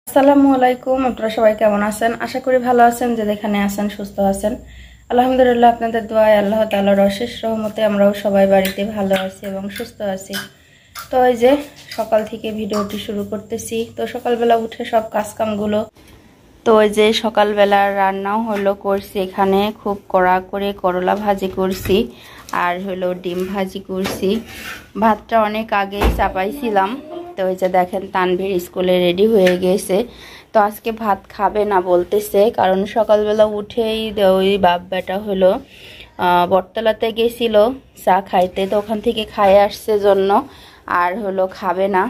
আসসালামু আলাইকুম। আপনারা সবাই কেমন আছেন? আশা করি ভালো আছেন। যে যেখানে আছেন সুস্থ আছেন। আলহামদুলিল্লাহ, আপনাদের দোয়ায় আল্লাহ তাআলার অশেষ রহমতে আমরাও সবাই বাড়িতে ভালো আছি এবং সুস্থ আছি। তো এই যে সকাল থেকে ভিডিওটি শুরু করতেছি। তো সকালবেলা উঠে সব কাজকামগুলো, তো এই যে সকালবেলা রান্নাও হলো করছি। এখানে খুব কড়া করে করলা ভাজি করছি আর হলো ডিম ভাজি করছি। ভাতটা অনেক আগেই চাপাইছিলাম। তো ওই যে দেখেন তানভীর স্কুলে রেডি হয়ে গেছে। তো আজকে ভাত খাবে না বলতেছে, কারণ সকালবেলা উঠেই ওই বাপ বেটা হলো বটতলাতে গেছিল চা খাইতে, তো ওখান থেকে খাইয়ে আসছে জন্য আর হলো খাবে না।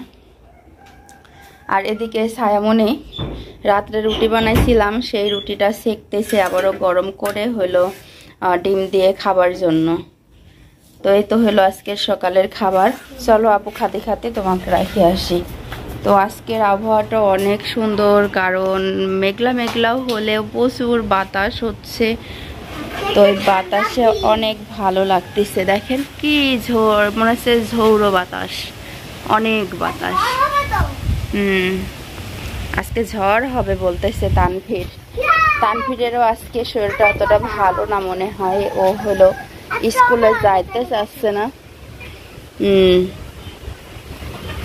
আর এদিকে ছায়ামণি রাত্রে রুটি বানাইছিলাম, সেই রুটিটা সেকতেছে আবারও গরম করে হলো ডিম দিয়ে খাবার জন্য। তো এই তো হলো আজকের সকালের খাবার। চলো আপু খাতে খাতে তোমাকে রাখি আসি। তো আজকের আবহাওয়াটা অনেক সুন্দর, কারণ মেঘলা মেঘলাও হলেও প্রচুর বাতাস হচ্ছে। তো এই বাতাসে অনেক ভালো লাগতেছে। দেখেন কি ঝড়, মনে হচ্ছে ঝৌড়ো বাতাস, অনেক বাতাস। আজকে ঝড় হবে বলতেছে তানভীরেরও আজকে শরীরটা অতটা ভালো না মনে হয়। ও হলো স্কুলে যাইতে চাচ্ছে না।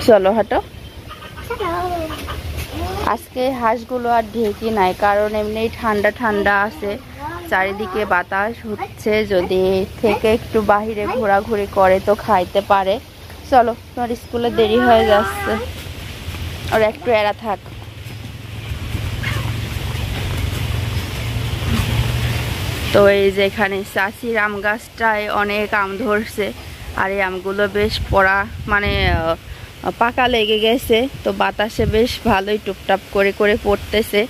চলো হাঁটো। আজকে হাঁসগুলো আর ঢেকি নাই, কারণ এমনি ঠান্ডা ঠান্ডা আছে, চারিদিকে বাতাস হচ্ছে। যদি থেকে একটু বাহিরে ঘোরাঘুরি করে তো খাইতে পারে। চলো, তোমার স্কুলে দেরি হয়ে যাচ্ছে, আর একটু এরা থাক। তো এই যে এখানে চাষির আম গাছটায় অনেক আম ধরছে, আর এই আমগুলো বেশ পড়া মানে পাকা লেগে গেছে। তো বাতাসে বেশ ভালোই টুপটাপ করে করে পড়তেছে।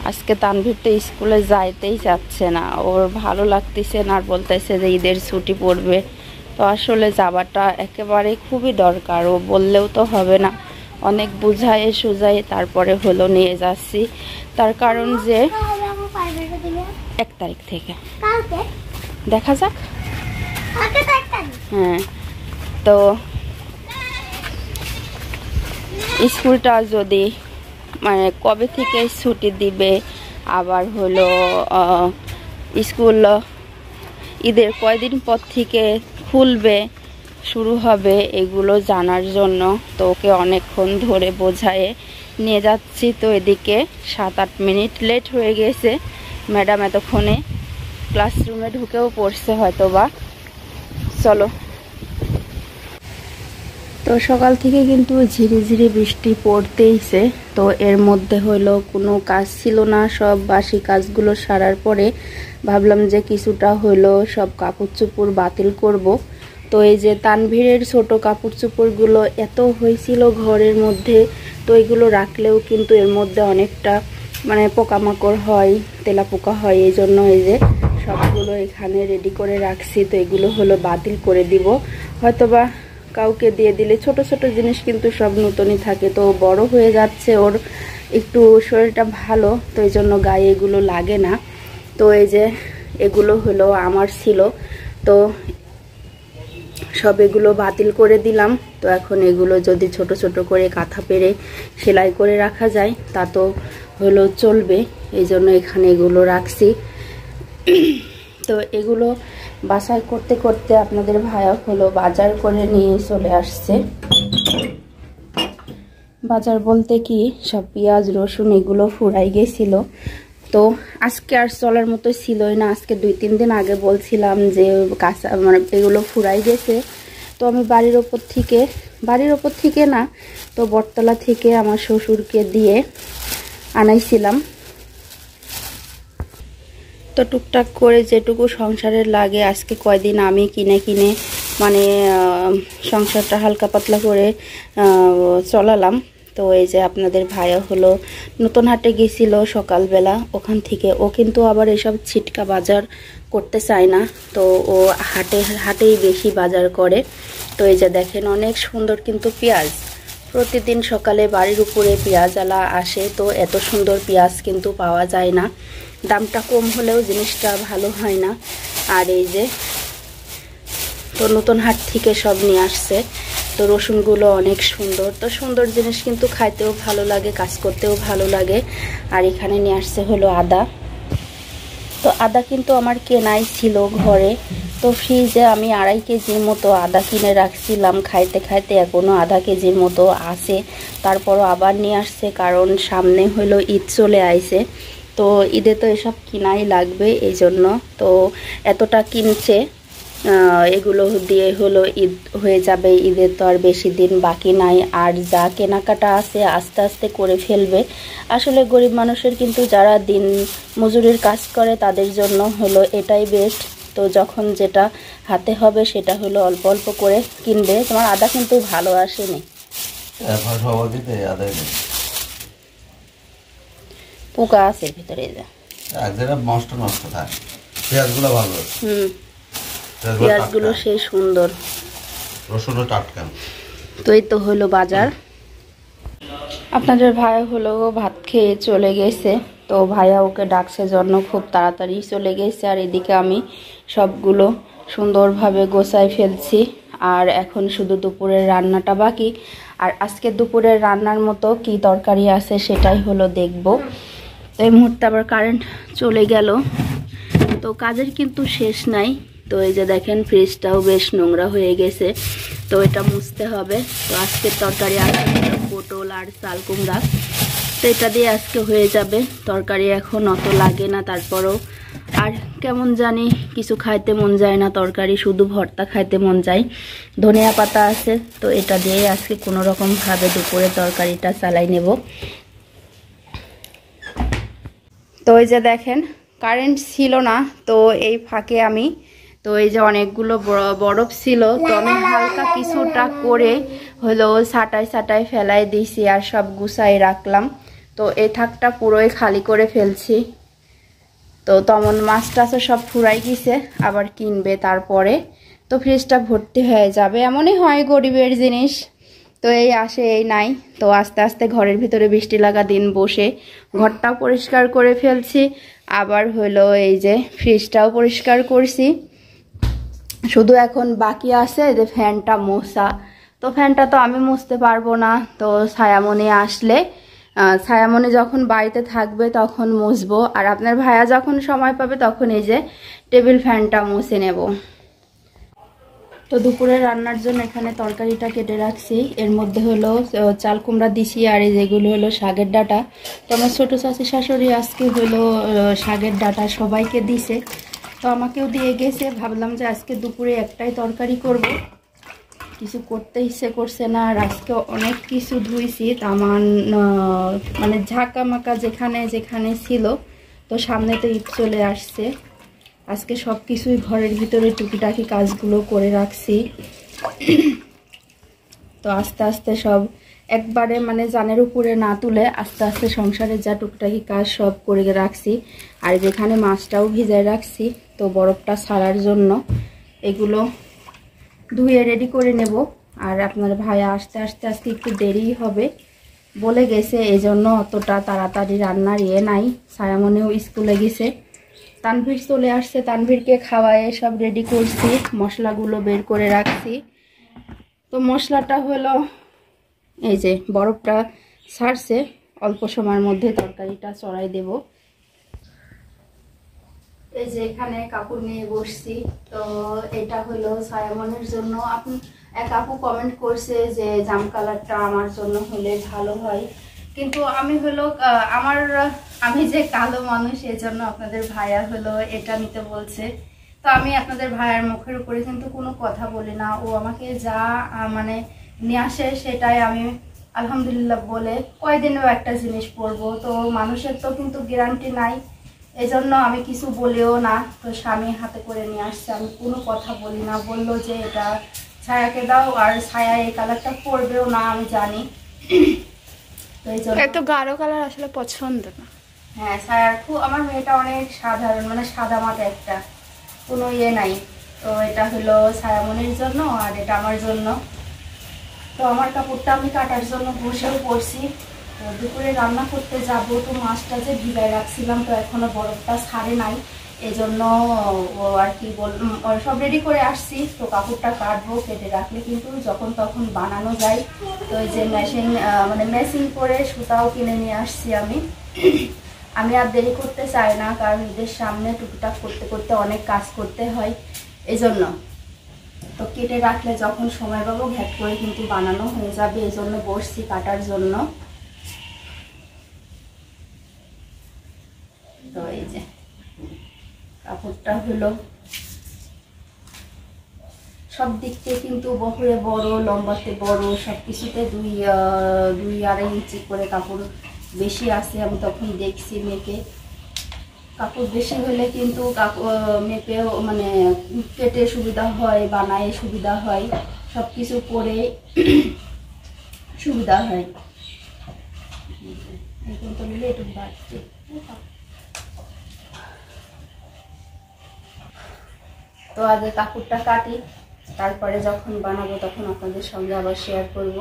আজকে তানভীর তো স্কুলে যাইতেই চাচ্ছে না, ওর ভালো লাগতেছে না, আর বলতেছে যে ঈদের ছুটি পড়বে। তো আসলে যাওয়াটা একেবারে খুবই দরকার, ও বললেও তো হবে না, অনেক বুঝায় সুঝাই তারপরে হলো নিয়ে যাচ্ছি। তার কারণ যে 1 তারিখ থেকে দেখা যাক। হ্যাঁ, তো স্কুলটা যদি মানে কবে থেকে ছুটি দিবে, আবার হলো স্কুল ঈদের কয়দিন পর থেকে খুলবে, শুরু হবে, এগুলো জানার জন্য তো ওকে অনেকক্ষণ ধরে বোঝায়ে নিয়ে যাচ্ছি। তো এদিকে 7-8 মিনিট লেট হয়ে গেছে। ম্যাডাম এতক্ষণে ক্লাসরুমে ঢুকেও পড়ছে হয়তো বা। চলো। তো সকাল থেকে কিন্তু ঝিরিঝিরি বৃষ্টি পড়তেইছে। তো এর মধ্যে হলো কোনো কাজ ছিল না, সব বাসি কাজগুলো সারার পরে ভাবলাম যে কিছুটা হলো সব কাপড় চোপড় বাতিল করব। তো এই যে তানভীরের ছোট কাপড় চোপড়গুলো এত হয়েছিল ঘরের মধ্যে, তো এগুলো রাখলেও কিন্তু এর মধ্যে অনেকটা মানে পোকামাকড় হয়, তেলাপোকা হয়। এই জন্য এই যে সবগুলো এখানে রেডি করে রাখছি। তো এগুলো হলো বাতিল করে দিব, হয়তোবা কাউকে দিয়ে দিলে। ছোট ছোট জিনিস কিন্তু সব নতুনই থাকে, তো বড় হয়ে যাচ্ছে, ওর একটু শরীরটা ভালো, তো এই জন্য গায়ে এগুলো লাগে না। তো এই যে এগুলো হলো আমার ছিল, তো সব এগুলো বাতিল করে দিলাম। তো এখন এগুলো যদি ছোট ছোট করে কাঁথা পেরে সেলাই করে রাখা যায় তা তো হলো চলবে, এই জন্য এখানে এগুলো রাখছি। তো এগুলো বাছাই করতে করতে আপনাদের ভাইয়া হলো বাজার করে নিয়ে চলে আসছে। বাজার বলতে কি, সব পেঁয়াজ রসুন এগুলো ফুরাই গেছিল। তো আজকে আর চলার মতো ছিলই না। আজকে 2-3 দিন আগে বলছিলাম যে কাঁচা মানে এগুলো ফুরাই গেছে। তো আমি বাড়ির ওপর থেকে না, তো বটতলা থেকে আমার শ্বশুরকে দিয়ে আনাইছিলাম। তো টুকটাক করে যেটুকু সংসারের লাগে আজকে কয়দিন আমি কিনে মানে সংসারটা হালকা পাতলা করে চলালাম। তো এই যে আপনাদের ভাইয়া হলো নতুন হাটে গেছিল সকালবেলা, ওখান থেকে ও কিন্তু আবার এসব ছিটকা বাজার করতে চায় না, তো ও হাটেই বেশি বাজার করে। তো এই যে দেখেন অনেক সুন্দর কিন্তু পেঁয়াজ, প্রতিদিন সকালে বাড়ির উপরে পেঁয়াজওয়ালা আসে, তো এত সুন্দর পেঁয়াজ কিন্তু পাওয়া যায় না। দামটা কম হলেও জিনিসটা ভালো হয় না। আর এই যে তো নতুন হাট থেকে সব নিয়ে আসছে। তো রসুনগুলো অনেক সুন্দর, তো সুন্দর জিনিস কিন্তু খাইতেও ভালো লাগে, কাজ করতেও ভালো লাগে। আর এখানে নিয়ে আসছে হলো আদা। তো আদা কিন্তু আমার কেনাই ছিল ঘরে, তো ফ্রিজে আমি 2.5 কেজির মতো আদা কিনে রাখছিলাম, খাইতে খাইতে এখনও আধা কেজির মতো আছে। তারপরও আবার নিয়ে আসছে, কারণ সামনে হলো ঈদ চলে আইছে, তো ঈদে তো এসব কিনাই লাগবে, এই জন্য তো এতটা কিনছে। এগুলো দিয়ে হলো ঈদ হয়ে যাবে, ঈদের তো আর বেশি দিন বাকি নাই। আর যা কেনাকাটা আছে আস্তে আস্তে করে ফেলবে। আসলে গরিব মানুষের কিন্তু যারা দিন মজুরির কাজ করে তাদের জন্য হলো এটাই বেস্ট। তো যখন যেটা হাতে হবে সেটা হলো অল্প অল্প করে কিনবে। তোমার আদা কিন্তু ভালো আসেনি, পোকা আছে ভিতরে, পেঁয়াজগুলো সেই সুন্দর, রসুনও টাটকা। তো এই তো হলো বাজার। আপনাদের ভাই হলো ভাত খেয়ে চলে গেছে, তো ভাইয়া ওকে ডাকছে জন্য খুব তাড়াতাড়ি চলে গেছে। আর এদিকে আমি সবগুলো সুন্দরভাবে গোছায় ফেলছি। আর এখন শুধু দুপুরের রান্নাটা বাকি। আর আজকে দুপুরের রান্নার মতো কি তরকারি আছে সেটাই হলো দেখব। তো এই মুহূর্তে আবার কারেন্ট চলে গেল, তো কাজের কিন্তু শেষ নাই। তো এই যে দেখেন ফ্রিজটাও বেশ নোংরা হয়ে গেছে, তো এটা মুছতে হবে। তো আজকের তরকারি আছে পটল আর চাল কুমড়া, তো এটা দিয়ে আজকে হয়ে যাবে। তরকারি এখন অত লাগে না, তারপরও আর কেমন জানি কিছু খাইতে মন যায় না তরকারি, শুধু ভর্তা খাইতে মন যায়। ধনিয়া পাতা আছে, তো এটা দিয়ে আজকে কোনো রকমভাবে দুপুরে তরকারিটা চালাই নেব। তো এই যে দেখেন কারেন্ট ছিল না, তো এই ফাঁকে আমি তো এই যে অনেকগুলো বরফ ছিল, তো আমি হালকা কিছুটা করে হলো ছাটাই ফেলাই দিয়েছি আর সব গুছাই রাখলাম। তো এই থাকটা পুরোই খালি করে ফেলছি। তো তেমন মাছ টাছও সব ফুরাই গেছে, আবার কিনবে তারপরে, তো ফ্রিজটা ভর্তি হয়ে যাবে। এমনই হয় গরিবের জিনিস, তো এই আসে এই নাই। তো আস্তে আস্তে ঘরের ভিতরে বৃষ্টি লাগা দিন বসে ঘরটাও পরিষ্কার করে ফেলছি, আবার হলো এই যে ফ্রিজটাও পরিষ্কার করছি। শুধু এখন বাকি আছে যে ফ্যানটা মোছা, তো ফ্যানটা তো আমি মুছতে পারবো না, তো ছায়ামণি আসলে, ছায়ামণি যখন বাড়িতে থাকবে তখন মুছবো। আর আপনার ভাইয়া যখন সময় পাবে তখন এই যে টেবিল ফ্যানটা মুছে নেব। তো দুপুরে রান্নার জন্য এখানে তরকারিটা কেটে রাখছি, এর মধ্যে হলো চাল কুমড়া দিছি আর এই যেগুলো হলো শাকের ডাঁটা। তো আমার ছোটো চাচি শাশুড়ি আজকে হলো শাকের ডাঁটা সবাইকে দিছে, তো আমাকেও দিয়ে গেছে। ভাবলাম যে আজকে দুপুরে একটাই তরকারি করব, কিছু করতে ইচ্ছে করছে না। আর আজকে অনেক কিছু ধুইছি, তামান মানে ঝাঁকা মাকা যেখানে যেখানে ছিল। তো সামনে তো ঈদ চলে আসছে, আজকে সব কিছুই ঘরের ভিতরে টুকিটাকি কাজগুলো করে রাখছি। তো আস্তে আস্তে সব একবারে মানে জানের উপরে না তুলে আস্তে আস্তে সংসারের যা টুকিটাকি কাজ সব করে রাখছি। আর যেখানে মাছটাও ভিজায় রাখছি, তো বরফটা ছাড়ার জন্য এগুলো ধুয়ে রেডি করে নেব। আর আপনার ভাইয়া আসতে আসতে আজকে একটু দেরিই হবে বলে গেছে, এই জন্য অতটা তাড়াতাড়ি রান্নার ইয়ে নাই। ছায়ামনেও স্কুলে গেছে, তানভীর চলে আসছে, তানভীরকে খাওয়ায়ে সব রেডি করছি, মশলাগুলো বের করে রাখছি। তো মশলাটা হলো এই যে বরফটা ছাড়ছে, অল্প সময়ের মধ্যে তরকারিটা চড়াই দেব। এই যে এখানে কাপড় নিয়ে বসছি, তো এটা হলো ছায়ামনের জন্য। আপনি এক আপু কমেন্ট করছে যে জাম কালারটা আমার জন্য হলে ভালো হয়, কিন্তু আমি হলো আমি যে কালো মানুষ এজন্য আপনাদের ভাইয়া হলো এটা নিতে বলছে। তো আমি আপনাদের ভাইয়ার মুখের উপরে কিন্তু কোনো কথা বলি না, ও আমাকে যা মানে নিয়ে আসে সেটাই আমি আলহামদুলিল্লাহ বলে কয়দিনেও একটা জিনিস পরবো। তো মানুষের তো কিন্তু গ্যারান্টি নাই, এজন্য আমি কিছু বলেও না। তো স্বামী হাতে করে নিয়ে আসছে, আমি কোনো কথা বলি না। বললো যে এটা ছায়াকে দাও, আর ছায়া এই কালারটা পরবেও না আমি জানি, তো এই জন্য এত গাঢ় কালার আসলে পছন্দ না। হ্যাঁ ছায়ার খুব, আমার মেয়েটা অনেক সাধারণ মানে সাদা মাটা একটা, কোনো ইয়ে নাই। তো এটা হলো ছায়ামনির জন্য আর এটা আমার জন্য। তো আমার কাপড়টা আমি কাটার জন্য বসেও পড়ছি। তো দুপুরে রান্না করতে যাব, তো মাছটা যে ভিজায় রাখছিলাম, তো এখনো বরফটা ছাড়ে নাই। এই জন্য ও আর কি সব রেডি করে আসছি। তো কাপড়টা কাটবো, কেটে রাখলে কিন্তু যখন তখন বানানো যায়। তো এই যে মেশিন করে সুতাও কিনে নিয়ে আসছি আমি। আমি আর দেরি করতে চাই না, কারণ ঈদের সামনে টুকটাক করতে করতে অনেক কাজ করতে হয়, এই জন্য। তো কেটে রাখলে যখন সময় পাবো ঘ্যাট করে কিন্তু বানানো হয়ে যাবে, এই জন্য বসছি কাটার জন্য। তো এই যে কাপড়টা হলো সব দিক থেকে কিন্তু বহরে বড়, লম্বাতে বড়, সব কিছুতে 2-2.5 ইঞ্চি করে কাপড় বেশি আছে। আমি তখন দেখছি মেপে, কাপড় বেশি হলে কিন্তু মেপেও মানে কেটে সুবিধা হয়, বানায় সুবিধা হয়, সব কিছু করে সুবিধা হয়। এখন তো নিলে একটু বাড়ছে। তো আগে কাপড়টা কাটি, তারপরে যখন বানাবো তখন আপনাদের সঙ্গে আবার শেয়ার করব।